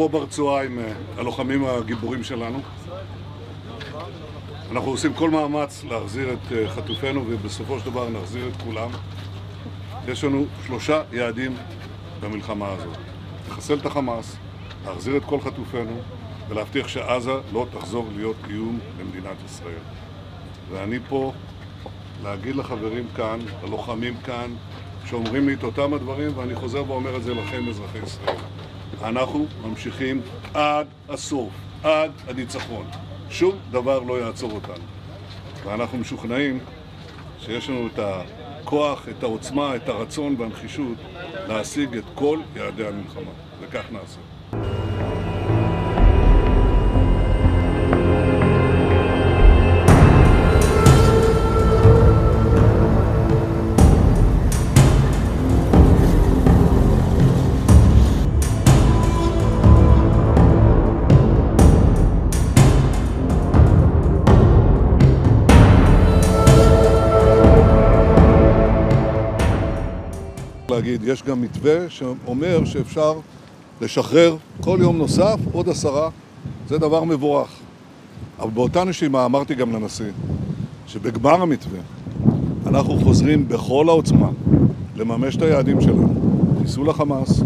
פה ברצועה עם הלוחמים הגיבורים שלנו. אנחנו עושים כל מאמץ להחזיר את חטופינו, ובסופו של דבר נחזיר את כולם. יש לנו 3 יעדים במלחמה הזאת: לחסל את החמאס, להחזיר את כל חטופינו, ולהבטיח שעזה לא תחזור להיות איום למדינת ישראל. ואני פה להגיד לחברים כאן, ללוחמים כאן, שאומרים לי את אותם הדברים, ואני חוזר ואומר את זה לכם, אזרחי ישראל. אנחנו ממשיכים עד הסוף, עד הניצחון. שום דבר לא יעצור אותנו. ואנחנו משוכנעים שיש לנו את הכוח, את העוצמה, את הרצון והנחישות להשיג את כל יעדי המלחמה. וכך נעשה. להגיד, יש גם מתווה שאומר שאפשר לשחרר כל יום נוסף עוד 10, זה דבר מבורך. אבל באותה נשימה אמרתי גם לנשיא שבגמר המתווה אנחנו חוזרים בכל העוצמה לממש את היעדים שלנו, חיסול החמאס,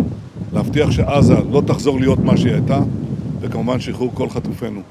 להבטיח שעזה לא תחזור להיות מה שהיא הייתה, וכמובן שחרור כל חטופינו.